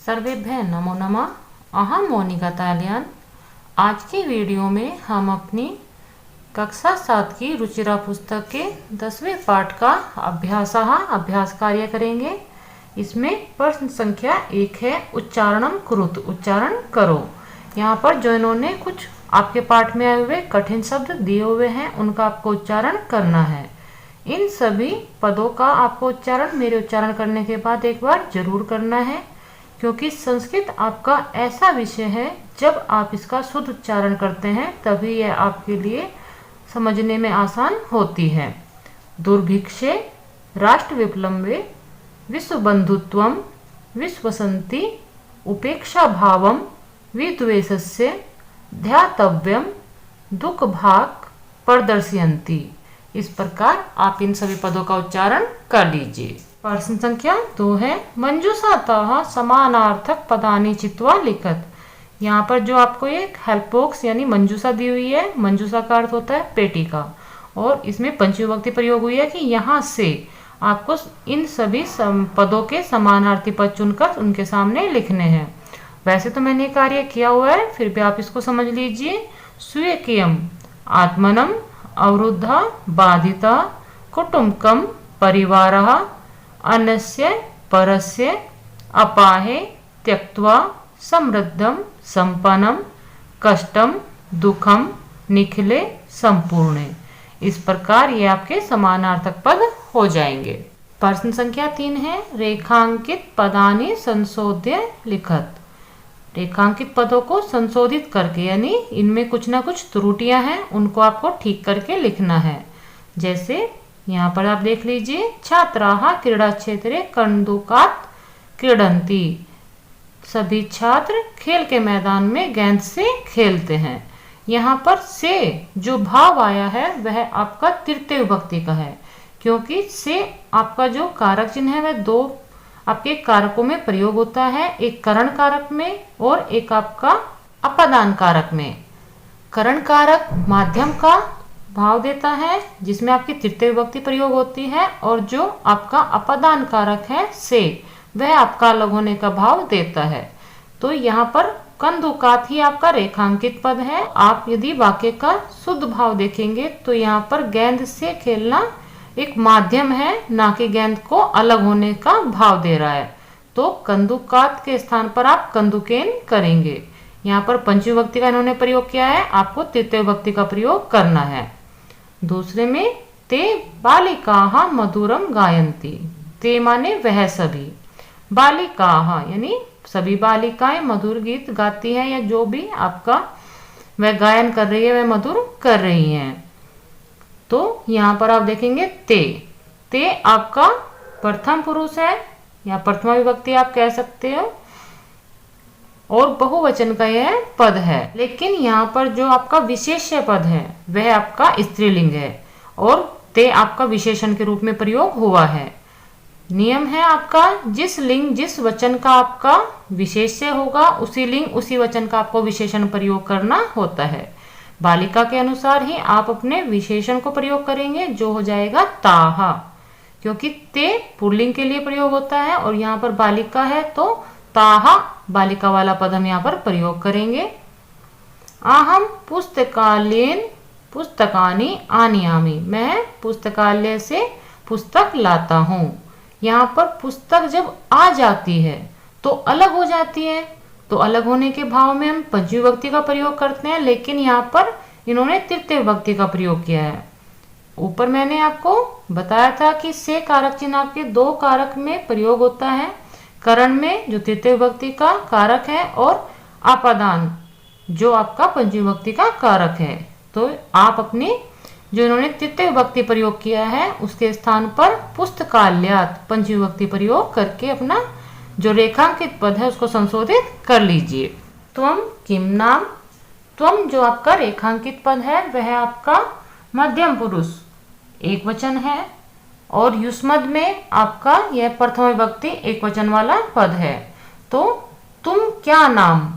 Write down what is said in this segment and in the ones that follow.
सर्वेभ्यः नमो नमः। अहम मोनिका तालियान। आज की वीडियो में हम अपनी कक्षा 7 की रुचिरा पुस्तक के 10वें पाठ का अभ्यास कार्य करेंगे। इसमें प्रश्न संख्या 1 है, उच्चारणम कुरुत, उच्चारण करो। यहाँ पर जो इन्होंने कुछ आपके पाठ में आए हुए कठिन शब्द दिए हुए हैं उनका आपको उच्चारण करना है। इन सभी पदों का आपको उच्चारण मेरे उच्चारण करने के बाद एक बार जरूर करना है, क्योंकि संस्कृत आपका ऐसा विषय है जब आप इसका शुद्ध उच्चारण करते हैं तभी यह आपके लिए समझने में आसान होती है। दुर्भिक्षे राष्ट्र विप्लम्बे विश्वबंधुत्वम विश्वसंति उपेक्षा भावम विद्वेषस्य ध्यातव्यम दुख भाग प्रदर्शयन्ति। इस प्रकार आप इन सभी पदों का उच्चारण कर लीजिए। प्रश्न संख्या 2 है, मंजूषातः समानार्थक पदानि चित्वा लिखत। यहाँ पर जो आपको एक हेल्प बॉक्स यानी मंजूषा दी हुई है, मंजूषा का अर्थ होता है पेटी का, और इसमें पंचविभक्ति प्रयोग हुई है कि यहाँ से आपको इन सभी पदों के समानार्थी पद चुनकर उनके सामने लिखने हैं। वैसे तो मैंने कार्य किया हुआ है, फिर भी आप इसको समझ लीजिए। स्वीयकियम आत्मनम अवरुद्धा बाधिता कुटुंबकम परिवारः अन्यस्य परस्य अपाहे त्यक्त्वा समृद्धम संपन्नम कष्टम दुखम निखिले संपूर्णे। इस प्रकार ये आपके समानार्थक पद हो जाएंगे। प्रश्न संख्या 3 है, रेखांकित पदानि संशोध्य लिखत। रेखांकित पदों को संशोधित करके यानी इनमें कुछ ना कुछ त्रुटियां हैं उनको आपको ठीक करके लिखना है। जैसे यहाँ पर आप देख लीजिए, छात्राः क्रीड़ा क्षेत्रे कन्दुकात् क्रीडन्ति। सभी छात्र खेल के मैदान में गेंद से खेलते हैं। यहाँ पर से जो भाव आया है वह आपका तृतीय विभक्ति का है, क्योंकि से आपका जो कारक चिन्ह है वह दो आपके कारकों में प्रयोग होता है, एक करण कारक में और एक आपका अपदान कारक में। करण कारक माध्यम का भाव देता है जिसमें आपकी तृतीय विभक्ति प्रयोग होती है, और जो आपका अपदान कारक है से वह आपका अलग होने का भाव देता है। तो यहाँ पर कंदुकात ही आपका रेखांकित पद है। आप यदि वाक्य का शुद्ध भाव देखेंगे तो यहाँ पर गेंद से खेलना एक माध्यम है, ना कि गेंद को अलग होने का भाव दे रहा है। तो कंदुकात के स्थान पर आप कंदुकेन करेंगे। यहाँ पर पंचविभक्ति का इन्होंने प्रयोग किया है, आपको तृतीय विभक्ति का प्रयोग करना है। दूसरे में ते बालिकाः मधुरम गायन्ति। ते माने वह सभी, बालिकाः यानी सभी बालिकाएं मधुर गीत गाती हैं, या जो भी आपका वह गायन कर रही है वह मधुर कर रही हैं। तो यहाँ पर आप देखेंगे ते आपका प्रथम पुरुष है या प्रथमा विभक्ति आप कह सकते हो, और बहुवचन का यह पद है। लेकिन यहाँ पर जो आपका विशेष्य पद है वह आपका स्त्रीलिंग है, और ते आपका विशेषण के रूप में प्रयोग हुआ है। नियम है आपका, जिस लिंग जिस वचन का आपका विशेष्य होगा उसी लिंग उसी वचन का आपको विशेषण प्रयोग करना होता है। बालिका के अनुसार ही आप अपने विशेषण को प्रयोग करेंगे, जो हो जाएगा ताहा, क्योंकि ते पुल्लिंग के लिए प्रयोग होता है और यहाँ पर बालिका है तो ताहा बालिका वाला पद हम यहाँ पर प्रयोग करेंगे। अहम पुस्तकालयेन पुस्तकानि आनयामि। मैं पुस्तकालय से पुस्तक लाता हूँ। यहाँ पर पुस्तक जब आ जाती है तो अलग हो जाती है, तो अलग होने के भाव में हम पंचविभक्ति का प्रयोग करते हैं, लेकिन यहाँ पर इन्होंने तृतीय विभक्ति का प्रयोग किया है। ऊपर मैंने आपको बताया था कि से कारक चिन्ह आपके दो कारक में प्रयोग होता है, करण में जो तृतीय विभक्ति का कारक है और अपदान जो आपका पंचविभक्ति का कारक है। तो आप अपनी जो इन्होंने तृतीय विभक्ति प्रयोग किया है उसके स्थान पर पुस्तकालयात् पंचविभक्ति प्रयोग करके अपना जो रेखांकित पद है उसको संशोधित कर लीजिए। त्वम किम नाम। त्वम जो आपका रेखांकित पद है वह आपका मध्यम पुरुष एक वचन है, और युष्मद में आपका यह प्रथम विभक्ति एक वचन वाला पद है। तो तुम क्या नाम,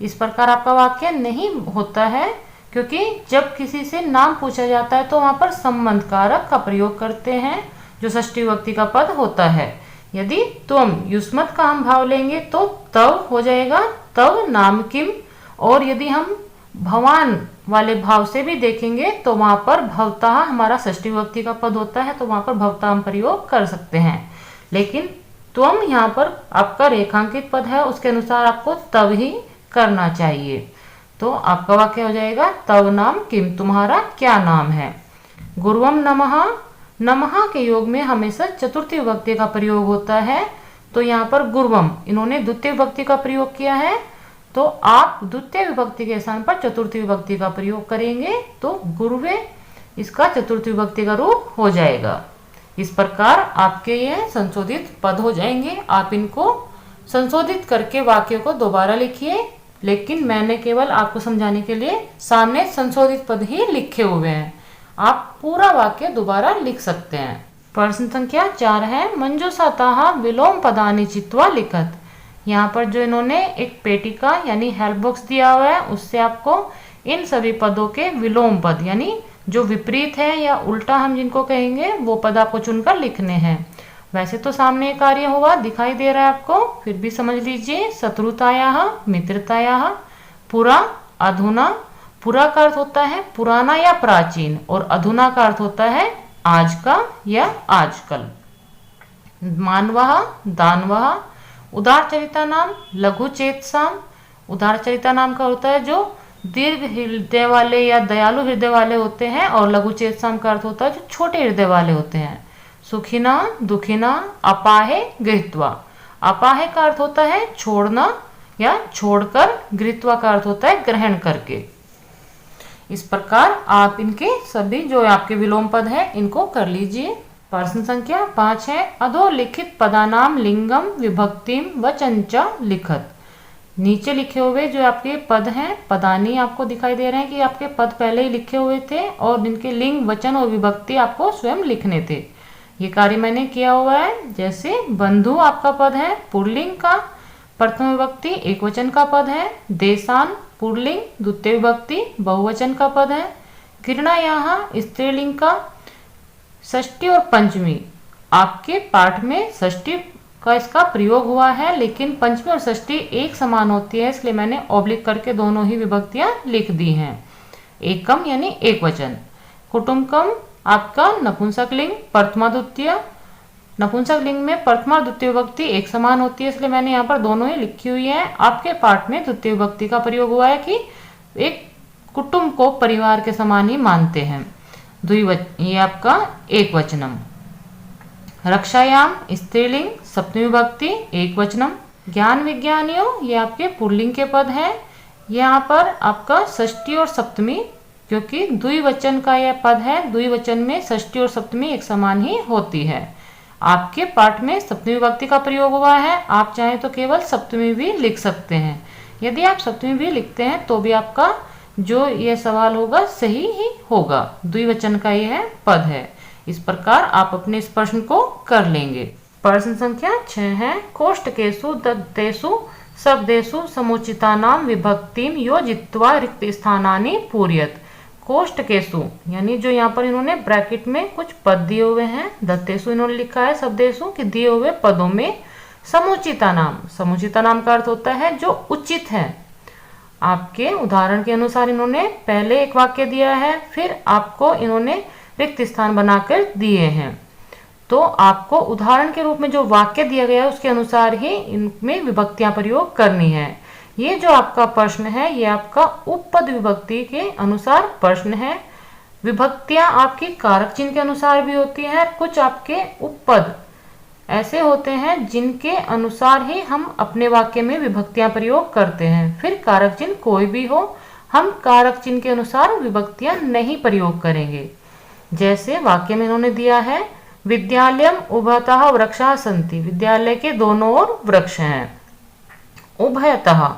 इस प्रकार आपका वाक्य नहीं होता है, क्योंकि जब किसी से नाम पूछा जाता है तो वहां पर संबंध कारक का प्रयोग करते हैं जो षष्ठी विभक्ति का पद होता है। यदि त्वम युष्मत् का हम भाव लेंगे तो तव हो जाएगा तव नाम किम। और यदि हम भवान वाले भाव से भी देखेंगे तो वहां पर भवतः हमारा षष्ठी विभक्ति का पद होता है, तो वहां पर भवतः हम प्रयोग कर सकते हैं। लेकिन त्वम यहाँ पर आपका रेखांकित पद है, उसके अनुसार आपको तव ही करना चाहिए। तो आपका वाक्य हो जाएगा तव नाम किम, तुम्हारा क्या नाम है। गुरुवम नमः, नमः के योग में हमेशा चतुर्थी विभक्ति का प्रयोग होता है। तो यहाँ पर गुरुवम इन्होंने द्वितीय विभक्ति का प्रयोग किया है, तो आप द्वितीय विभक्ति के स्थान पर चतुर्थी विभक्ति का प्रयोग करेंगे तो गुरुवे इसका चतुर्थी विभक्ति का रूप हो जाएगा। इस प्रकार आपके यह संशोधित पद हो जाएंगे। आप इनको संशोधित करके वाक्य को दोबारा लिखिए, लेकिन मैंने केवल आपको समझाने के लिए सामने संशोधित पद ही लिखे हुए हैं। आप पूरा वाक्य दोबारा लिख सकते हैं। प्रश्न संख्या 4 है मंजूषातः विलोम पदानि चित्वा लिखत। यहाँ पर जो इन्होंने एक पेटिका यानी हेल्प बॉक्स दिया हुआ है, उससे आपको इन सभी पदों के विलोम पद यानी जो विपरीत है या उल्टा हम जिनको कहेंगे वो पद आपको चुनकर लिखने हैं। वैसे तो सामने कार्य हुआ दिखाई दे रहा है आपको, फिर भी समझ लीजिए। शत्रुतायाः, मित्रतायाः, पुरा, अधुना। पुरा का अर्थ होता है पुराना या प्राचीन, और अधुना का अर्थ होता है आज का या आजकल। मानवः, दानवः। उदारचरिता नाम, लघु चेतसाम। उदारचरिता नाम का होता है जो दीर्घ हृदय वाले या दयालु हृदय वाले होते हैं, और लघु चेतसाम का अर्थ होता है जो छोटे हृदय वाले होते हैं। सुखिना, दुखिना, अपाहे, गृहीत्वा। अपाहे का अर्थ होता है छोड़ना या छोड़कर, गृहीत्वा का अर्थ होता है ग्रहण करके। इस प्रकार आप इनके सभी जो आपके विलोम पद है इनको कर लीजिए। प्रश्न संख्या 5 है अधोलिखित पदानाम लिंगम विभक्तिम वचनच लिखत। नीचे लिखे हुए जो आपके पद हैं, पदानी आपको दिखाई दे रहे हैं कि आपके पद पहले ही लिखे हुए थे और इनके लिंग, वचन और विभक्ति आपको स्वयं लिखने थे। ये कार्य मैंने किया हुआ है। जैसे बंधु आपका पद है पुल्लिंग का, प्रथम विभक्ति एक वचन का पद है। देशान पुल्लिंग, द्वितीय विभक्ति बहुवचन का पद है। घृणा यहाँ स्त्रीलिंग का। षष्ठी और पंचमी आपके पाठ में षष्ठी का इसका प्रयोग हुआ है, लेकिन पंचमी और षष्ठी एक समान होती है, इसलिए मैंने ऑब्लिक करके दोनों ही विभक्तियां लिख दी हैं। एकम यानी एक वचन। कुटुंबकम आपका नपुंसक लिंग, प्रथमा द्वितीय। नपुंसक लिंग में प्रथमा द्वितीय विभक्ति एक समान होती है, इसलिए मैंने यहाँ पर दोनों ही लिखी हुई है। आपके पाठ में द्वितीय विभक्ति का प्रयोग हुआ है कि एक कुटुंब को परिवार के समान ही मानते हैं। ये आपका एक वचनम। रक्षायाम स्त्रीलिंग, सप्तमी विभक्ति एक वचनम। ज्ञान विज्ञानियों ये आपके पुल्लिंग के पद हैं। यहाँ पर आपका षष्ठी और सप्तमी, क्योंकि द्विवचन का यह पद है, द्विवचन में षष्ठी और सप्तमी एक समान ही होती है। आपके पाठ में सप्तमी विभक्ति का प्रयोग हुआ है, आप चाहें तो केवल सप्तमी भी लिख सकते हैं। यदि आप सप्तमी भी लिखते हैं तो भी आपका जो यह सवाल होगा सही ही होगा, द्विवचन का यह पद है। इस प्रकार आप अपने इस प्रश्न को कर लेंगे। प्रश्न संख्या 6 है कोष्टकेषु दत्तेषु शब्देषु समुचितानां विभक्तिं योजित्वा रिक्त स्थानानि पूरयत। कोष्टकेषु यानी जो यहाँ पर इन्होंने ब्रैकेट में कुछ पद दिए हुए हैं, दत्तेषु इन्होंने लिखा है शब्देषु के दिए हुए पदों में समुचिता नाम। समुचिता नाम का अर्थ होता है जो उचित है। आपके उदाहरण के अनुसार इन्होंने पहले एक वाक्य दिया है, फिर आपको इन्होंने रिक्त स्थान बनाकर दिए हैं, तो आपको उदाहरण के रूप में जो वाक्य दिया गया है उसके अनुसार ही इनमें विभक्तियां प्रयोग करनी है। ये जो आपका प्रश्न है ये आपका उपपद विभक्ति के अनुसार प्रश्न है। विभक्तियां आपकी कारक चिन्ह के अनुसार भी होती है। कुछ आपके उपपद ऐसे होते हैं जिनके अनुसार ही हम अपने वाक्य में विभक्तियां प्रयोग करते हैं। फिर कारक चिन्ह कोई भी हो, हम कारक चिन्ह के अनुसार विभक्तियां नहीं प्रयोग करेंगे। जैसे वाक्य में इन्होंने दिया है विद्यालयम उभयतः वृक्षाः सन्ति, विद्यालय के दोनों ओर वृक्ष हैं। उभयतः,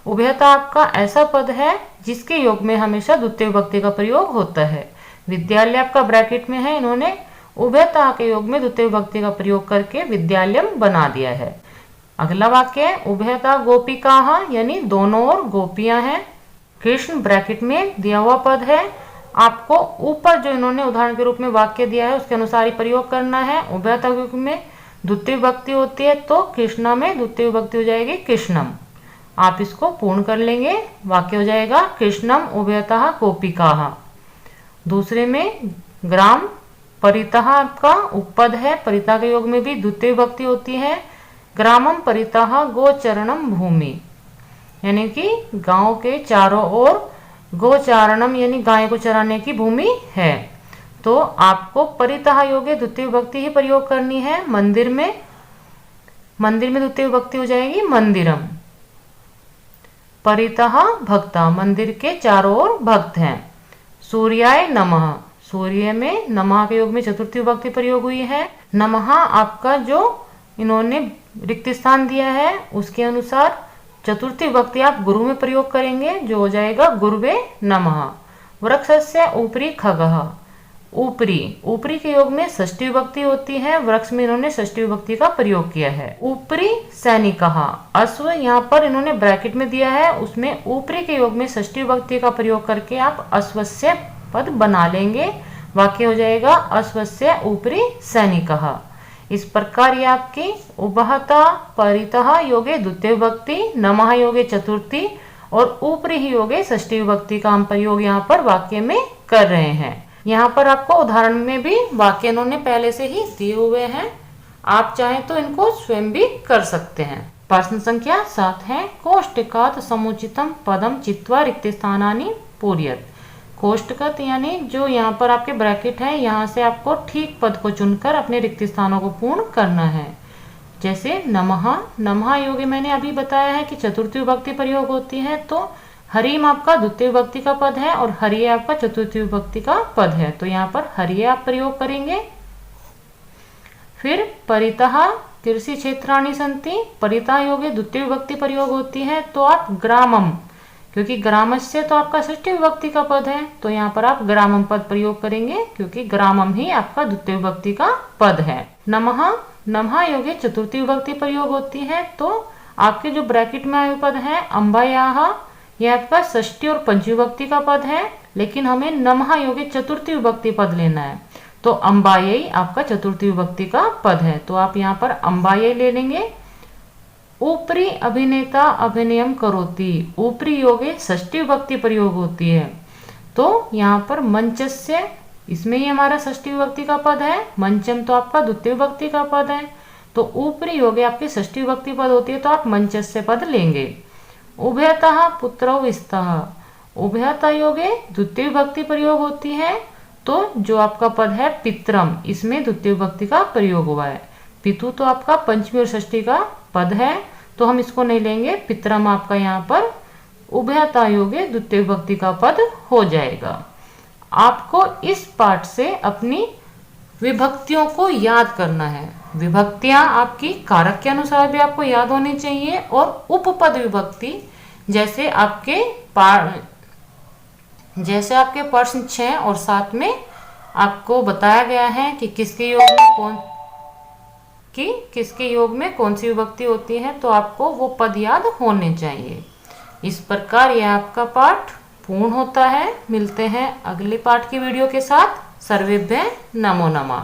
उभयतः आपका ऐसा पद है जिसके योग में हमेशा द्वितीय विभक्ति का प्रयोग होता है। विद्यालय आपका ब्रैकेट में है, इन्होंने उभयतः के योग में द्वितीय विभक्ति का प्रयोग करके विद्यालयम बना दिया है। अगला वाक्य है उभयतः गोपिकाः, यानी दोनों ओर गोपियां हैं। कृष्ण ब्रैकेट में दिया हुआ पद है, आपको ऊपर जो इन्होंने उदाहरण के रूप में वाक्य दिया है उसके अनुसार ही प्रयोग करना है। उभयतः के योग में द्वितीय विभक्ति होती है तो कृष्णा में द्वितीय विभक्ति हो जाएगी कृष्णम। आप इसको पूर्ण कर लेंगे, वाक्य हो जाएगा कृष्णम उभयतः गोपिकाः। दूसरे में ग्राम परितः आपका उपपद है, परितः के योग में भी द्वितीय विभक्ति होती है। ग्रामम परितः गोचरणम भूमि, यानी कि गांव के चारों ओर गोचारणम यानी गाय को चराने की भूमि है। तो आपको परितः योगे द्वितीय विभक्ति ही प्रयोग करनी है। मंदिर में द्वितीय विभक्ति हो जाएगी मंदिरम। परितः भक्ता, मंदिर के चारों ओर भक्त हैं। सूर्याय नमः, सूर्य में नमः के योग में चतुर्थी विभक्ति प्रयोग हुई है। नमः आपका जो इन्होंने रिक्त स्थान दिया है उसके अनुसार चतुर्थी विभक्ति आप गुरु में प्रयोग करेंगे, जो हो जाएगा गुरुवे नमः। वृक्षस्य ऊपरी खगः, ऊपरी के योग में षष्ठी विभक्ति होती है, वृक्ष में इन्होंने षष्ठी विभक्ति का प्रयोग किया है। ऊपरी सैनिकः, अश्व यहाँ पर इन्होंने ब्रैकेट में दिया है, उसमें ऊपरी के योग में षष्ठी विभक्ति का प्रयोग करके आप अश्वस्य पद बना लेंगे, वाक्य हो जाएगा अश्वस्य ऊपरी सैनिकः। इस प्रकार ये आपकी उभयतः परितः योगे द्वितीय विभक्ति, नमः योगे चतुर्थी और ऊपरी ही योगे षष्ठी विभक्ति का हम प्रयोग यहाँ पर वाक्य में कर रहे हैं। यहाँ पर आपको उदाहरण में भी वाक्य इन्होंने पहले से ही दिए हुए हैं, आप चाहें तो इनको स्वयं भी कर सकते हैं। प्रश्न संख्या 7 है, कोष्टकात् समुचितम पदम चित्वा रिक्त स्थानानि पूरयत। कोष्टकत यानी जो यहाँ पर आपके ब्रैकेट है, यहाँ से आपको ठीक पद को चुनकर अपने रिक्त स्थानों को पूर्ण करना है। जैसे नमः योगे मैंने अभी बताया है कि चतुर्थी विभक्ति प्रयोग होती है, तो हरिम आपका द्वितीय विभक्ति का पद है और हरिये आपका चतुर्थी विभक्ति का पद है, तो यहाँ पर हरिये आप प्रयोग करेंगे। फिर परितः कृषि क्षेत्राणि सन्ति, परितः योगे द्वितीय विभक्ति प्रयोग होती है, तो आप ग्रामम, क्योंकि ग्रामस्य तो आपका षष्ठी विभक्ति का पद है, तो यहाँ पर आप ग्रामम पद प्रयोग करेंगे क्योंकि ग्रामम ही आपका द्वितीय विभक्ति का पद है। नमः योगे चतुर्थी विभक्ति प्रयोग होती है, तो आपके जो ब्रैकेट में आए पद है अम्बायाः, यह आपका षष्ठी और पंचमी विभक्ति का पद है, लेकिन हमें नमः योगे चतुर्थी विभक्ति पद लेना है, तो अम्बायै आपका चतुर्थी विभक्ति का पद है, तो आप यहाँ पर अम्बायै ले लेंगे। ऊपरी अभिनेता अभिनयम करोति, ऊपरी योगे षष्ठी विभक्ति प्रयोग होती है, तो यहाँ पर मंचस्य, इसमें ही हमारा षष्ठी विभक्ति का पद है, मंचम तो आपका द्वितीय विभक्ति का पद है, तो ऊपरी योगे आपकी षष्ठी विभक्ति पद होती है, तो आप मंचस्य पद लेंगे। उभयतः पुत्रौ स्तः, उभयतः योगे द्वितीय विभक्ति प्रयोग होती है, तो जो आपका पद है पितरम, इसमें द्वितीय विभक्ति का प्रयोग हुआ है। पितु तो आपका पंचमी और षष्ठी का पद है, तो हम इसको नहीं लेंगे, पितरम आपका यहाँ पर उभयतः योगे द्वितीय विभक्ति का पद हो जाएगा। आपको इस पाठ से अपनी विभक्तियों को याद करना है। विभक्तियां आपकी कारक के अनुसार भी आपको याद होनी चाहिए, और उपपद विभक्ति जैसे आपके प्रश्न 6 और 7 में आपको बताया गया है कि किसके योग में कौन सी विभक्ति होती है, तो आपको वो पद याद होने चाहिए। इस प्रकार यह आपका पाठ पूर्ण होता है। मिलते हैं अगले पाठ की वीडियो के साथ। सर्वेभ्यः नमो नमः।